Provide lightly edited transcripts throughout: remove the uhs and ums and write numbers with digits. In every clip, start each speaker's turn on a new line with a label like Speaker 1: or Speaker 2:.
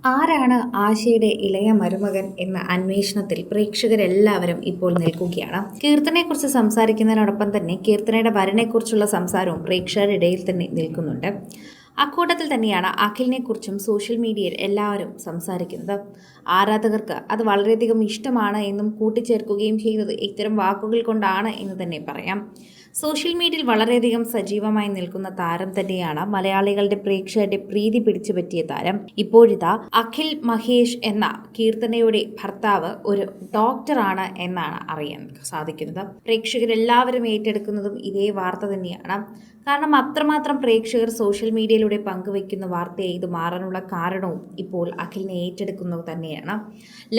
Speaker 1: ആരാണ് ആശയുടെ ഇളയ മരുമകൻ എന്ന അന്വേഷണത്തിൽ പ്രേക്ഷകരെല്ലാവരും ഇപ്പോൾ നിൽക്കുകയാണ്. കീർത്തനെക്കുറിച്ച് സംസാരിക്കുന്നതിനോടൊപ്പം തന്നെ കീർത്തനയുടെ വരനെക്കുറിച്ചുള്ള സംസാരവും പ്രേക്ഷകരുടെ ഇടയിൽ തന്നെ നിൽക്കുന്നുണ്ട്. അക്കൂട്ടത്തിൽ തന്നെയാണ് അഖിലിനെക്കുറിച്ചും സോഷ്യൽ മീഡിയയിൽ എല്ലാവരും സംസാരിക്കുന്നത്. ആരാധകർക്ക് അത് വളരെയധികം ഇഷ്ടമാണ് എന്നും കൂട്ടിച്ചേർക്കുകയും ചെയ്യുന്നത് ഇത്തരം വാക്കുകൾ കൊണ്ടാണ് എന്ന് തന്നെ പറയാം. സോഷ്യൽ മീഡിയയിൽ വളരെയധികം സജീവമായി നിൽക്കുന്ന താരം തന്നെയാണ് മലയാളികളുടെ പ്രേക്ഷകരുടെ പ്രീതി പിടിച്ചു പറ്റിയ താരം. ഇപ്പോഴിതാ അഖിൽ മഹേഷ് എന്ന കീർത്തനയുടെ ഭർത്താവ് ഒരു ഡോക്ടറാണ് എന്നാണ് അറിയാൻ സാധിക്കുന്നത്. പ്രേക്ഷകരെല്ലാവരും ഏറ്റെടുക്കുന്നതും ഇതേ വാർത്ത തന്നെയാണ്. കാരണം അത്രമാത്രം പ്രേക്ഷകർ സോഷ്യൽ മീഡിയയിലൂടെ പങ്കുവയ്ക്കുന്ന വാർത്തയെ ഇത് മാറാനുള്ള കാരണവും ഇപ്പോൾ അഖിലിനെ ഏറ്റെടുക്കുന്നത് തന്നെയാണ്.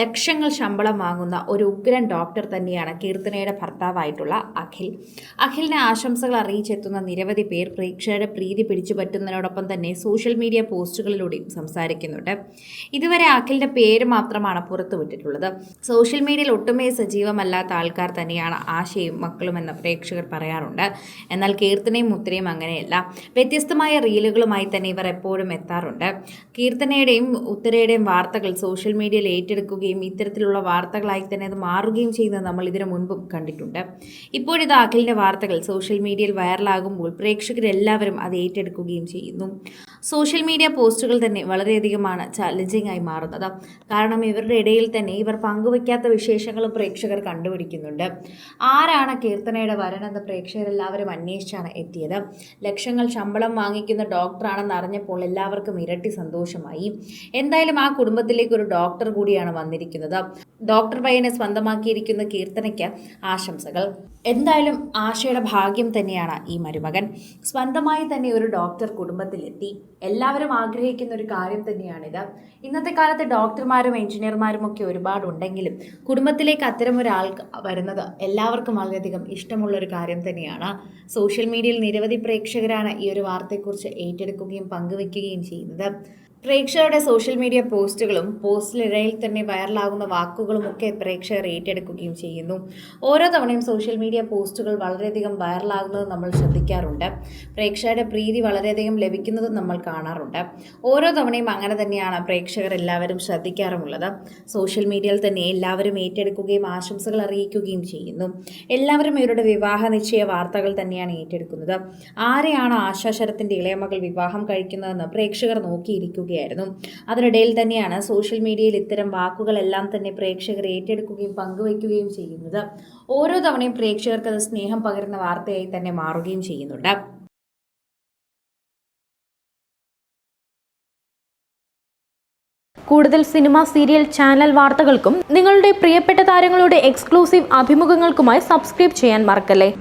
Speaker 1: ലക്ഷങ്ങൾ ശമ്പളം വാങ്ങുന്ന ഒരു ഉഗ്രൻ ഡോക്ടർ തന്നെയാണ് കീർത്തനയുടെ ഭർത്താവായിട്ടുള്ള അഖിൽ. അഖിലിനെ ആശംസകൾ അറിയിച്ചെത്തുന്ന നിരവധി പേർ പ്രേക്ഷകരുടെ പ്രീതി പിടിച്ചു പറ്റുന്നതിനോടൊപ്പം തന്നെ സോഷ്യൽ മീഡിയ പോസ്റ്റുകളിലൂടെയും സംസാരിക്കുന്നുണ്ട്. ഇതുവരെ അഖിലിന്റെ പേര് മാത്രമാണ് പുറത്തുവിട്ടിട്ടുള്ളത്. സോഷ്യൽ മീഡിയയിൽ ഒട്ടുമേ സജീവമല്ലാത്ത ആൾക്കാർ തന്നെയാണ് ആശയും മക്കളും എന്ന് പ്രേക്ഷകർ പറയാറുണ്ട്. എന്നാൽ കീർത്തനയും മുത്തരയും അങ്ങനെയല്ല. വ്യത്യസ്തമായ റീലുകളുമായി തന്നെ ഇവർ എപ്പോഴും എത്താറുണ്ട്. കീർത്തനയുടെയും ഉത്തരയുടെയും വാർത്തകൾ സോഷ്യൽ മീഡിയയിൽ ഏറ്റെടുക്കുകയും ഇത്തരത്തിലുള്ള വാർത്തകളായി തന്നെ അത് മാറുകയും ചെയ്യുന്നത് നമ്മൾ ഇതിനു മുൻപും കണ്ടിട്ടുണ്ട്. ഇപ്പോഴിത് അഖിലിന്റെ വാർത്തകൾ സോഷ്യൽ മീഡിയയിൽ വൈറലാകുമ്പോൾ പ്രേക്ഷകരെല്ലാവരും അത് ഏറ്റെടുക്കുകയും ചെയ്യുന്നു. സോഷ്യൽ മീഡിയ പോസ്റ്റുകൾ തന്നെ വളരെയധികമാണ് ചാലഞ്ചിങ് ആയി മാറുന്നത്. കാരണം ഇവരുടെ ഇടയിൽ തന്നെ ഇവർ പങ്കുവയ്ക്കാത്ത വിശേഷങ്ങളും പ്രേക്ഷകർ കണ്ടുപിടിക്കുന്നുണ്ട്. ആരാണ് കീർത്തനയുടെ വരനെന്ന് പ്രേക്ഷകരെല്ലാവരും അന്വേഷിച്ചാണ് എത്തിയത്. ലക്ഷങ്ങൾ ശമ്പളം വാങ്ങിക്കുന്ന ഡോക്ടറാണെന്ന് അറിഞ്ഞപ്പോൾ എല്ലാവർക്കും ഇരട്ടി സന്തോഷമായി. എന്തായാലും ആ കുടുംബത്തിലേക്ക് ഒരു ഡോക്ടർ കൂടിയാണ് വന്നിരിക്കുന്നത്. ഡോക്ടർ പയ്യനെ സ്വന്തമാക്കിയിരിക്കുന്ന കീർത്തനയ്ക്ക് ആശംസകൾ. എന്തായാലും ആശയുടെ ഭാഗ്യം തന്നെയാണ് ഈ മരുമകൻ. സ്വന്തമായി തന്നെ ഒരു ഡോക്ടർ കുടുംബത്തിലെത്തി. എല്ലാവരും ആഗ്രഹിക്കുന്ന ഒരു കാര്യം തന്നെയാണിത്. ഇന്നത്തെ കാലത്ത് ഡോക്ടർമാരും എഞ്ചിനീയർമാരും ഒക്കെ ഒരുപാടുണ്ടെങ്കിലും കുടുംബത്തിലേക്ക് അത്തരം ഒരാൾ വരുന്നത് എല്ലാവർക്കും വളരെയധികം ഇഷ്ടമുള്ളൊരു കാര്യം തന്നെയാണ്. സോഷ്യൽ മീഡിയയിൽ നിരവധി പ്രേക്ഷകരാണ് ഈ ഒരു വാർത്തയെക്കുറിച്ച് ഏറ്റെടുക്കുകയും പങ്കുവയ്ക്കുകയും ചെയ്യുന്നത്. പ്രേക്ഷകരുടെ സോഷ്യൽ മീഡിയ പോസ്റ്റുകളും പോസ്റ്റിനിടയിൽ തന്നെ വൈറലാകുന്ന വാക്കുകളും ഒക്കെ പ്രേക്ഷകർ ഏറ്റെടുക്കുകയും ചെയ്യുന്നു. ഓരോ തവണയും സോഷ്യൽ മീഡിയ പോസ്റ്റുകൾ വളരെയധികം വൈറലാകുന്നത് നമ്മൾ ശ്രദ്ധിക്കാറുണ്ട്. പ്രേക്ഷകരുടെ പ്രീതി വളരെയധികം ലഭിക്കുന്നതും നമ്മൾ കാണാറുണ്ട്. ഓരോ തവണയും അങ്ങനെ തന്നെയാണ് പ്രേക്ഷകർ എല്ലാവരും ശ്രദ്ധിക്കാറുമുള്ളത്. സോഷ്യൽ മീഡിയയിൽ തന്നെ എല്ലാവരും ഏറ്റെടുക്കുകയും ആശംസകൾ അറിയിക്കുകയും ചെയ്യുന്നു. എല്ലാവരും ഇവരുടെ വിവാഹ നിശ്ചയ വാർത്തകൾ തന്നെയാണ് ഏറ്റെടുക്കുന്നത്. ആരെയാണ് ആശാ ശരത്തിന്റെ ഇളയമകൾ വിവാഹം കഴിക്കുന്നതെന്ന് പ്രേക്ഷകർ നോക്കിയിരിക്കുക. അതിനിടയിൽ തന്നെയാണ് സോഷ്യൽ മീഡിയയിൽ ഇത്തരം വാക്കുകളെല്ലാം തന്നെ പ്രേക്ഷകർ ഏറ്റെടുക്കുകയും പങ്കുവയ്ക്കുകയും ചെയ്യുന്നത്. ഓരോ തവണയും പ്രേക്ഷകർക്ക് അത് സ്നേഹം പകരുന്ന വാർത്തയായി തന്നെ മാറുകയും ചെയ്യുന്നുണ്ട്.
Speaker 2: കൂടുതൽ സിനിമ, സീരിയൽ, ചാനൽ വാർത്തകൾക്കും നിങ്ങളുടെ പ്രിയപ്പെട്ട താരങ്ങളുടെ എക്സ്ക്ലൂസീവ് അഭിമുഖങ്ങൾക്കുമായി സബ്സ്ക്രൈബ് ചെയ്യാൻ മറക്കല്ലേ.